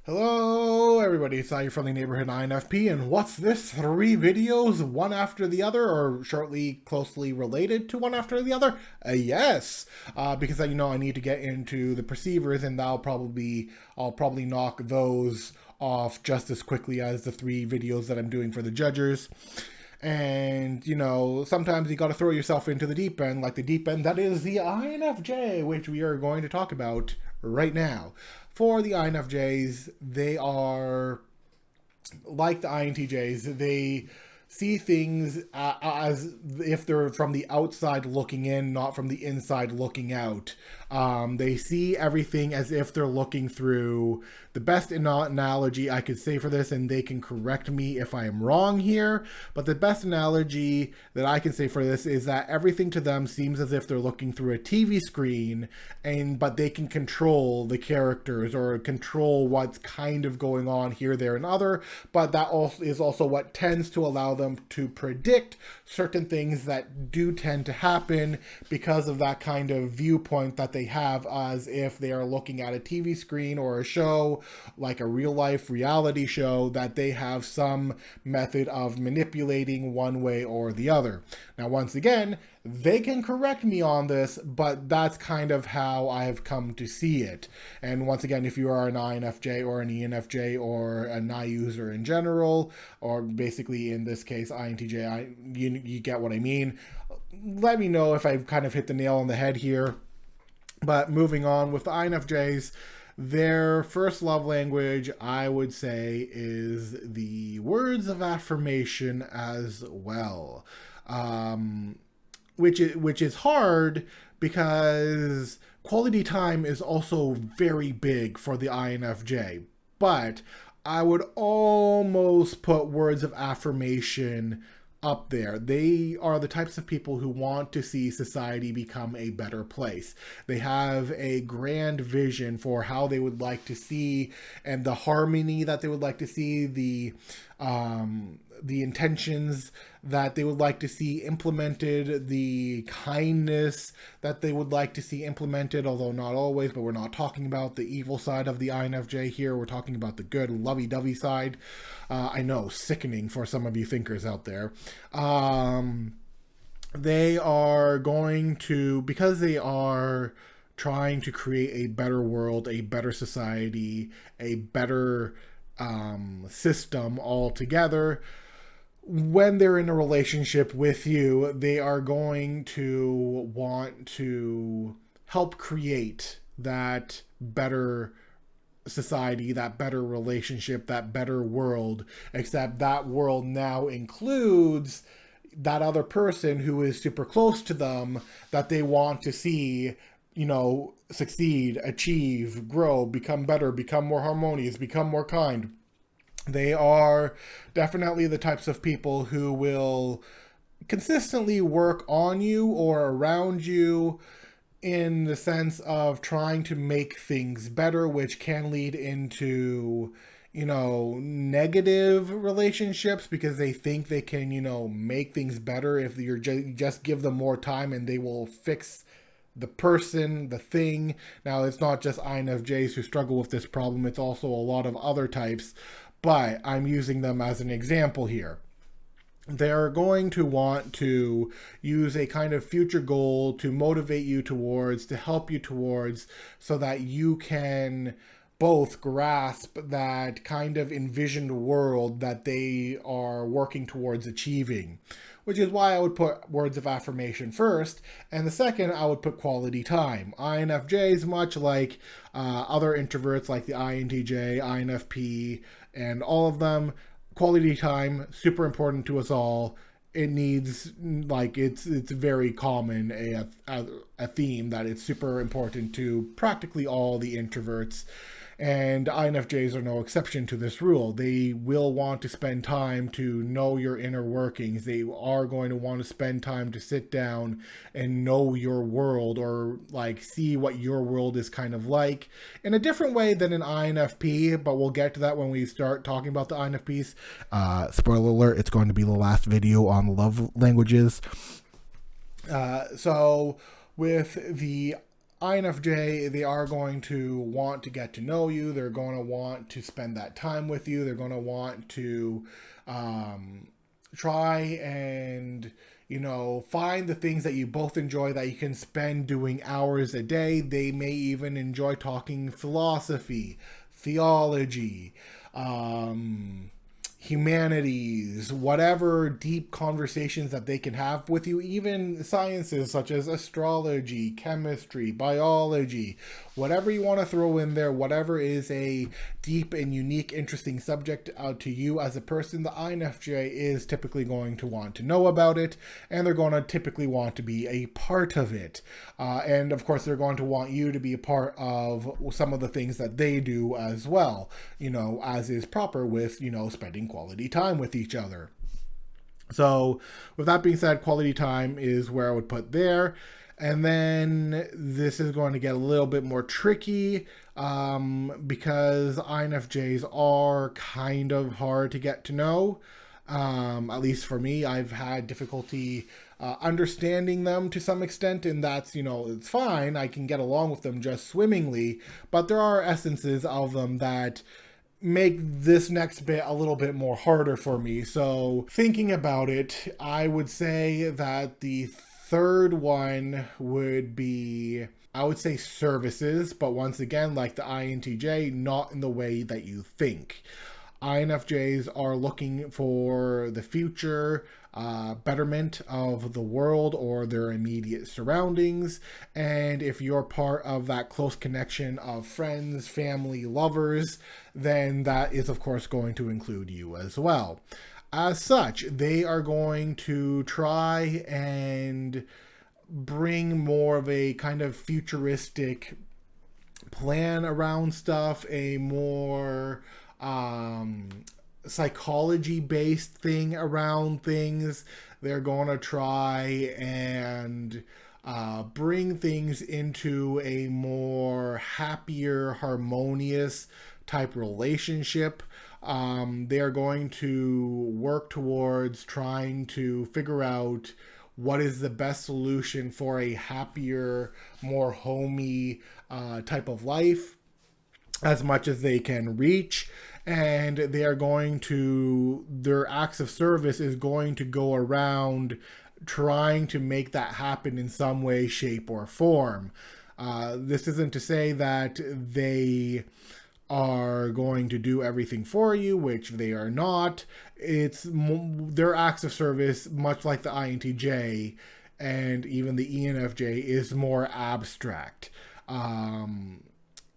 Hello everybody, it's your friendly neighborhood INFP, and what's this? 3 videos, one after the other, or shortly closely related to one after the other? Yes, because I need to get into the perceivers, and I'll probably knock those off just as quickly as the 3 videos that I'm doing for the judges. And, sometimes you got to throw yourself into the deep end, like the deep end that is the INFJ, which we are going to talk about right now. For the INFJs, they are like the INTJs. They see things as if they're from the outside looking in, not from the inside looking out. They see everything as if they're looking through. The best analogy I could say for this, and they can correct me if I am wrong here, but the best analogy that I can say for this is that everything to them seems as if they're looking through a TV screen, but they can control the characters or control what's kind of going on here, there, and other, but that is also what tends to allow them to predict certain things that do tend to happen because of that kind of viewpoint that they have, as if they are looking at a TV screen or a show like a real life reality show that they have some method of manipulating one way or the other. Now, once again, they can correct me on this, but that's kind of how I have come to see it. And once again, if you are an INFJ or an ENFJ or a NI user in general, or basically in this case INTJ, you get what I mean. Let me know if I've kind of hit the nail on the head here. But moving on with the INFJs, their first love language, I would say, is the words of affirmation as well. Which is hard because quality time is also very big for the INFJ. But I would almost put words of affirmation up there. They are the types of people who want to see society become a better place. They have a grand vision for how they would like to see, and the harmony that they would like to see, the intentions that they would like to see implemented, the kindness that they would like to see implemented, although not always, but we're not talking about the evil side of the INFJ here. We're talking about the good, lovey-dovey side. I know, sickening for some of you thinkers out there. They are going to, because they are trying to create a better world, a better society, a better system altogether. When they're in a relationship with you, they are going to want to help create that better society, that better relationship, that better world, except that world now includes that other person who is super close to them that they want to see, succeed, achieve, grow, become better, become more harmonious, become more kind. They are definitely the types of people who will consistently work on you or around you in the sense of trying to make things better, which can lead into, negative relationships because they think they can, make things better if you just give them more time and they will fix the person, the thing. Now, it's not just INFJs who struggle with this problem, it's also a lot of other types, but I'm using them as an example here. They're going to want to use a kind of future goal to motivate you towards, to help you towards, so that you can both grasp that kind of envisioned world that they are working towards achieving, which is why I would put words of affirmation first, and the second I would put quality time. INFJs, much like other introverts like the INTJ, INFP, and all of them, quality time, super important to us all. It needs, it's very common, a theme that it's super important to practically all the introverts. And INFJs are no exception to this rule. They will want to spend time to know your inner workings. They are going to want to spend time to sit down and know your world, or see what your world is kind of like in a different way than an INFP, but we'll get to that when we start talking about the INFPs. Spoiler alert, it's going to be the last video on love languages. So with the INFJ, they are going to want to get to know you. They're going to want to spend that time with you. They're going to want to try and, find the things that you both enjoy that you can spend doing hours a day. They may even enjoy talking philosophy, theology, humanities, whatever deep conversations that they can have with you, even sciences such as astrology, chemistry, biology, whatever you want to throw in there, whatever is a deep and unique, interesting subject to you as a person, the INFJ is typically going to want to know about it, and they're going to typically want to be a part of it. And of course, they're going to want you to be a part of some of the things that they do as well, as is proper with, spending quality time with each other. So with that being said, quality time is where I would put there. And then this is going to get a little bit more tricky because INFJs are kind of hard to get to know. At least for me, I've had difficulty understanding them to some extent, and that's, it's fine. I can get along with them just swimmingly, but there are essences of them that make this next bit a little bit more harder for me. So thinking about it, I would say that the third one would be, I would say, services, but once again, like the INTJ, not in the way that you think. INFJs are looking for the future, betterment of the world or their immediate surroundings. And if you're part of that close connection of friends, family, lovers, then that is, of course, going to include you as well. As such, they are going to try and bring more of a kind of futuristic plan around stuff, a more psychology based thing around things. They're going to try and bring things into a more happier, harmonious type relationship. They're going to work towards trying to figure out what is the best solution for a happier, more homey type of life as much as they can reach. And they are going to, their acts of service is going to go around trying to make that happen in some way, shape, or form. This isn't to say that they are going to do everything for you, which they are not. It's their acts of service, much like the INTJ and even the ENFJ, is more abstract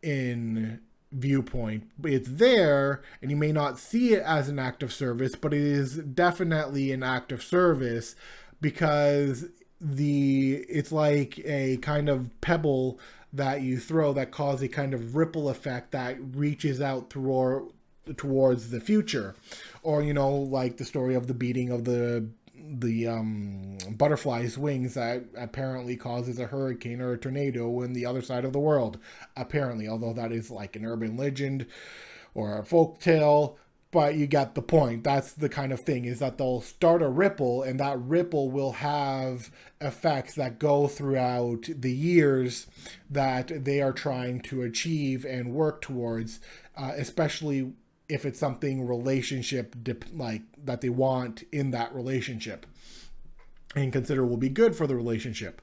in viewpoint. It's there, and you may not see it as an act of service, but it is definitely an act of service because it's like a kind of pebble that you throw that causes a kind of ripple effect that reaches out towards the future. Or, like the story of the beating of the butterfly's wings that apparently causes a hurricane or a tornado in the other side of the world. Apparently, although that is like an urban legend or a folk tale, but you get the point. That's the kind of thing, is that they'll start a ripple, and that ripple will have effects that go throughout the years that they are trying to achieve and work towards, especially if it's something relationship like that they want in that relationship and consider will be good for the relationship.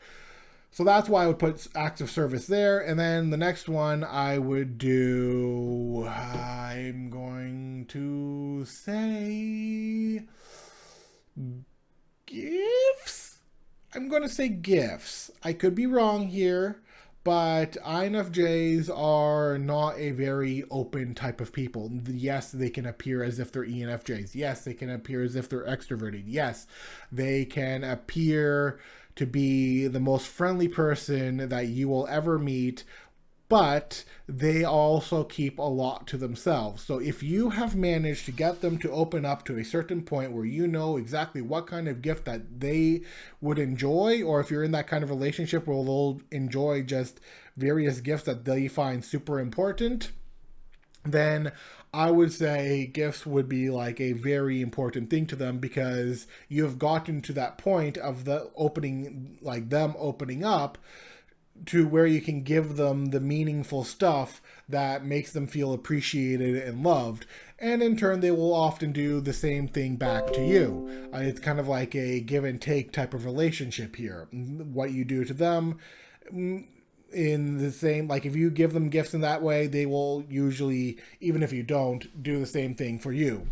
So that's why I would put acts of service there. And then the next one I would do, I'm going to say gifts. I'm going to say gifts. I could be wrong here, but INFJs are not a very open type of people. Yes, they can appear as if they're ENFJs. Yes, they can appear as if they're extroverted. Yes, they can appear to be the most friendly person that you will ever meet, but they also keep a lot to themselves. So if you have managed to get them to open up to a certain point where you know exactly what kind of gift that they would enjoy, or if you're in that kind of relationship where they'll enjoy just various gifts that they find super important, then I would say gifts would be like a very important thing to them, because you have gotten to that point of the opening, like them opening up to where you can give them the meaningful stuff that makes them feel appreciated and loved. And in turn, they will often do the same thing back to you. It's kind of like a give and take type of relationship here. What you do to them, in the same, like if you give them gifts in that way, they will usually, even if you don't, do the same thing for you.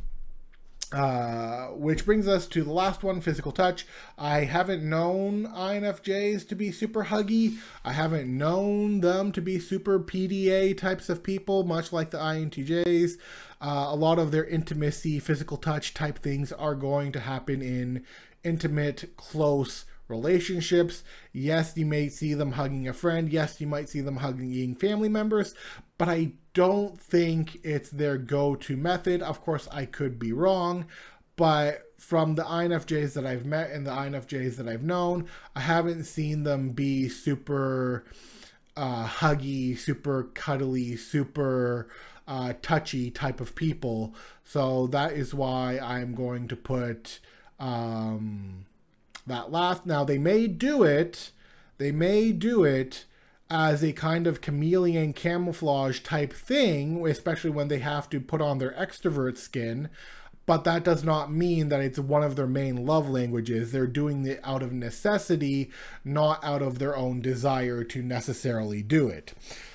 Which brings us to the last one, physical touch. I haven't known INFJs to be super huggy. I haven't known them to be super PDA types of people, much like the INTJs. A lot of their intimacy, physical touch type things are going to happen in intimate, close relationships. Yes, you may see them hugging a friend. Yes, you might see them hugging family members, but I don't think it's their go-to method. Of course, I could be wrong, but from the INFJs that I've met and the INFJs that I've known, I haven't seen them be super huggy, super cuddly, super touchy type of people. So that is why I'm going to put that last. Now they may do it as a kind of chameleon camouflage type thing, especially when they have to put on their extrovert skin, but that does not mean that it's one of their main love languages. They're doing it out of necessity, not out of their own desire to necessarily do it.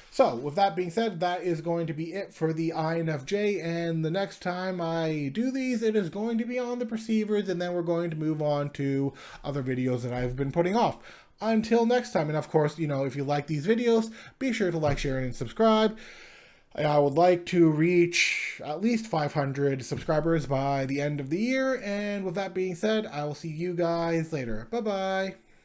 So, with that being said, that is going to be it for the INFJ, and the next time I do these, it is going to be on the perceivers, and then we're going to move on to other videos that I've been putting off. Until next time, and of course, if you like these videos, be sure to like, share, and subscribe. I would like to reach at least 500 subscribers by the end of the year, and with that being said, I will see you guys later. Bye-bye.